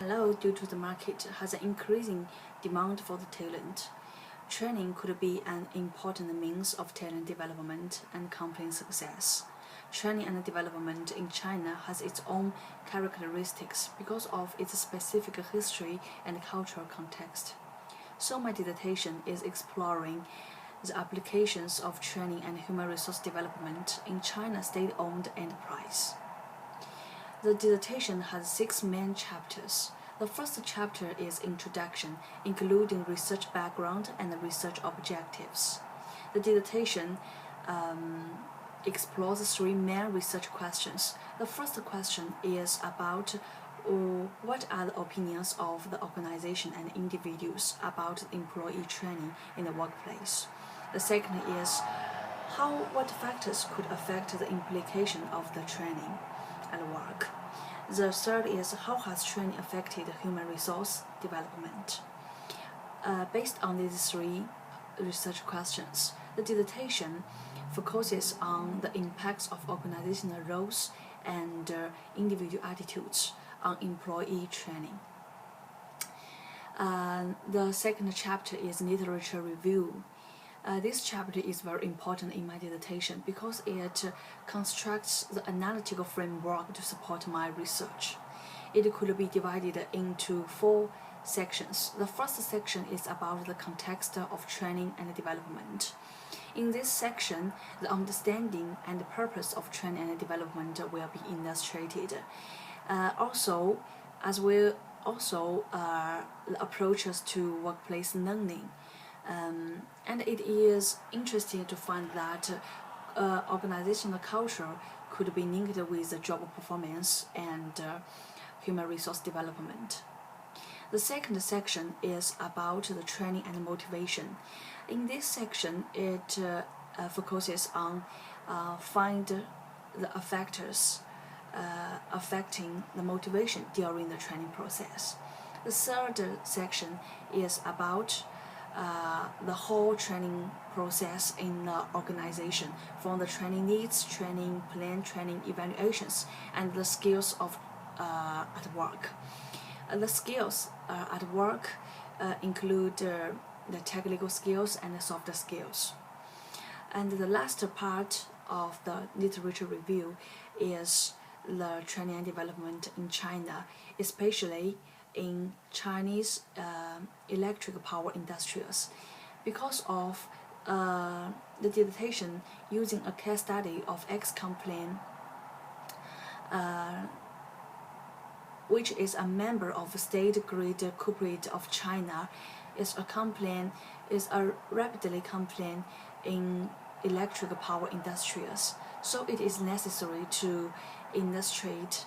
Hello, due to the market has an increasing demand for the talent, training could be an important means of talent development and company success. Training and development in China has its own characteristics because of its specific history and cultural context. So my dissertation is exploring the applications of training and human resource development in China's state-owned enterprise. The dissertation has 6 main chapters. The first chapter is Introduction, including research background and research objectives. The dissertation explores 3 main research questions. The first question is about what are the opinions of the organization and individuals about employee training in the workplace. The second is what factors could affect the implication of the training at work. The third is how has training affected human resource development. Based on these 3 research questions, the dissertation focuses on the impacts of organizational roles and individual attitudes on employee training. The second chapter is literature review. This chapter is very important in my dissertation because it constructs the analytical framework to support my research. It could be divided into 4 sections. The first section is about the context of training and development. In this section, the understanding and the purpose of training and development will be illustrated. The approaches to workplace learning. And it is interesting to find that organizational culture could be linked with job performance and human resource development. The second section is about the training and motivation. In this section, it focuses on find the factors affecting the motivation during the training process. The third section is about the whole training process in the organization, from the training needs, training plan, training evaluations, and the skills of at work. The skills at work include the technical skills and the soft skills. And the last part of the literature review is the training and development in China, especially in Chinese electric power industries. Because of the dissertation using a case study of X-Complain, which is a member of State Grid Corporation of China, is a rapidly complaint in electric power industries. So it is necessary to illustrate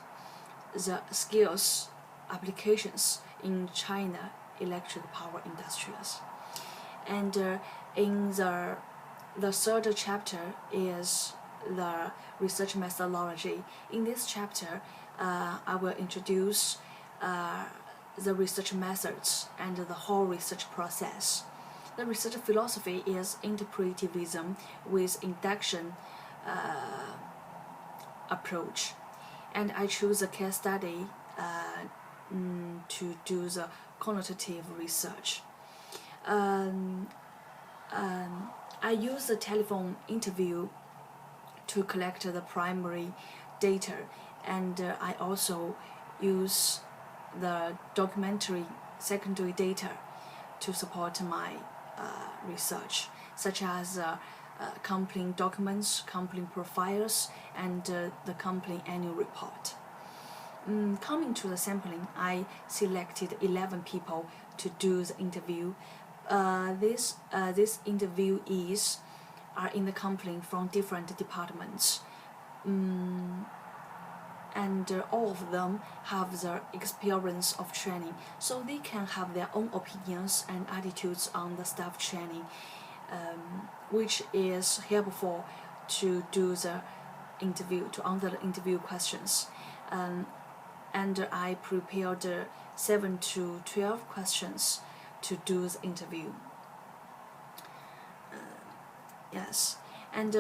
the skills applications in China electric power industries. And in the third chapter is the research methodology. In this chapter, I will introduce the research methods and the whole research process. The research philosophy is interpretivism with induction approach, and I choose a case study to do the quantitative research. I use the telephone interview to collect the primary data, and I also use the documentary secondary data to support my research, such as company documents, company profiles, and the company annual report. Coming to the sampling, I selected 11 people to do the interview. These interviewees are in the company from different departments, and all of them have the experience of training, so they can have their own opinions and attitudes on the staff training, which is helpful to do the interview, to answer the interview questions. And I prepared 7 to 12 questions to do the interview. Yes, and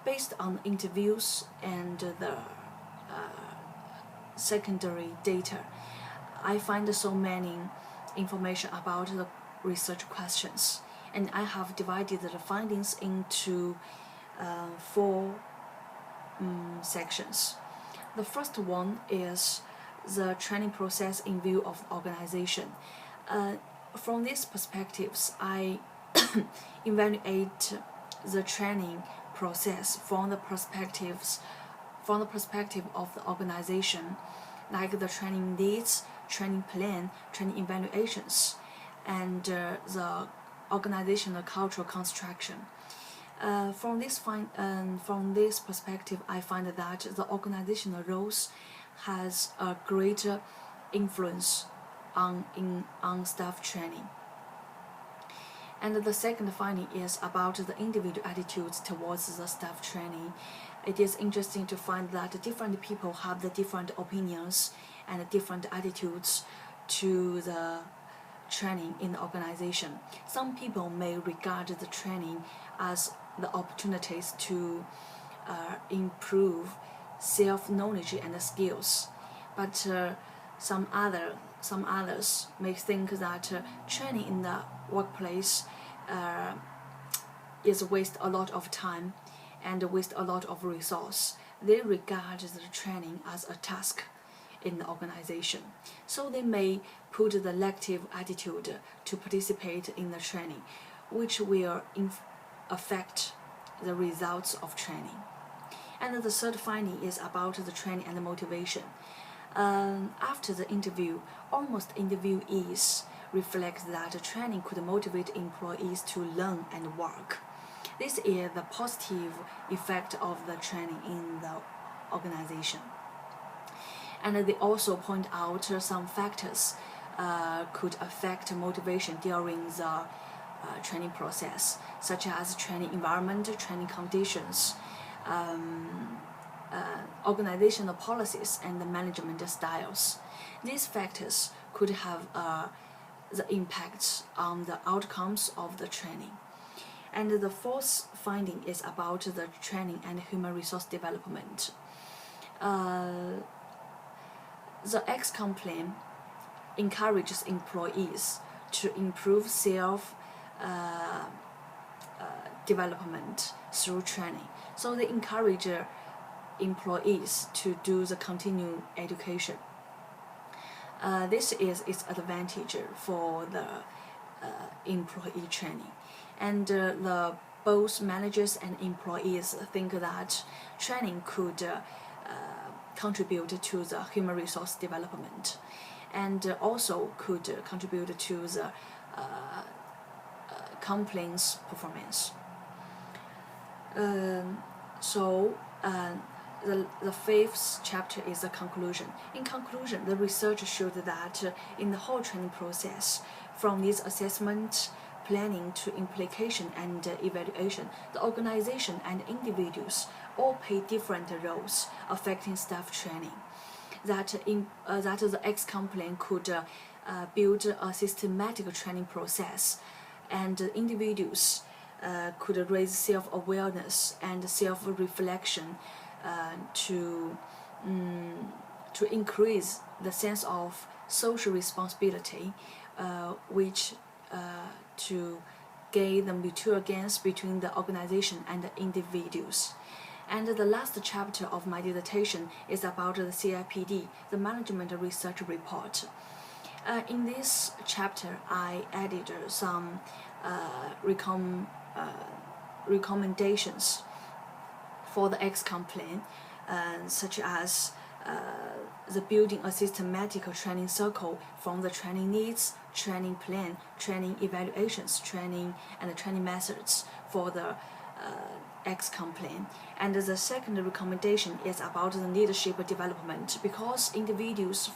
based on interviews and the secondary data, I find so many information about the research questions, and I have divided the findings into four sections. The first one is the training process in view of the organization. From these perspectives, I evaluate the training process from the perspective of the organization, like the training needs, training plan, training evaluations, and the organizational cultural construction. From this perspective, I find that the organizational roles has a greater influence on staff training. And the second finding is about the individual attitudes towards the staff training. It is interesting to find that different people have the different opinions and different attitudes to the training in the organization. Some people may regard the training as the opportunities to improve self-knowledge and skills, but some others may think that training in the workplace is waste a lot of time and waste a lot of resource. They regard the training as a task in the organization, so they may put the negative attitude to participate in the training, which will affect the results of training. And the third finding is about the training and the motivation. After the interview, almost interviewees reflect that training could motivate employees to learn and work. This is the positive effect of the training in the organization. And they also point out some factors could affect motivation during the training process, such as training environment, training conditions, organizational policies, and the management styles. These factors could have the impacts on the outcomes of the training. And the fourth finding is about the training and human resource development. The XCOM plan encourages employees to improve self-development through training. So they encourage employees to do the continuing education. This is its advantage for the employee training. And both managers and employees think that training could contribute to the human resource development, and also could contribute to the company's performance. The fifth chapter is the conclusion. In conclusion, the research showed that in the whole training process, from this assessment, planning to implication and evaluation, the organization and individuals all play different roles affecting staff training. That the XCOM plan could build a systematic training process, and individuals could raise self-awareness and self-reflection to increase the sense of social responsibility, which to gain the mutual gains between the organization and the individuals. And the last chapter of my dissertation is about the CIPD, the Management Research Report. In this chapter, I added some recommendations for the XCOM plan, such as the building a systematic training circle from the training needs, training plan, training evaluations, training and training methods for the XCOM plan. And the second recommendation is about the leadership development, because individuals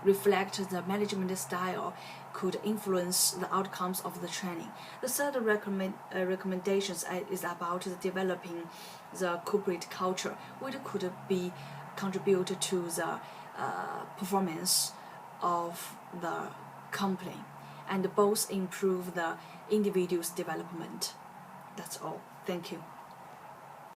reflect the management style could influence the outcomes of the training. The third recommendations is about the developing the corporate culture, which could be contribute to the performance of the company, and both improve the individual's development. That's all. Thank you.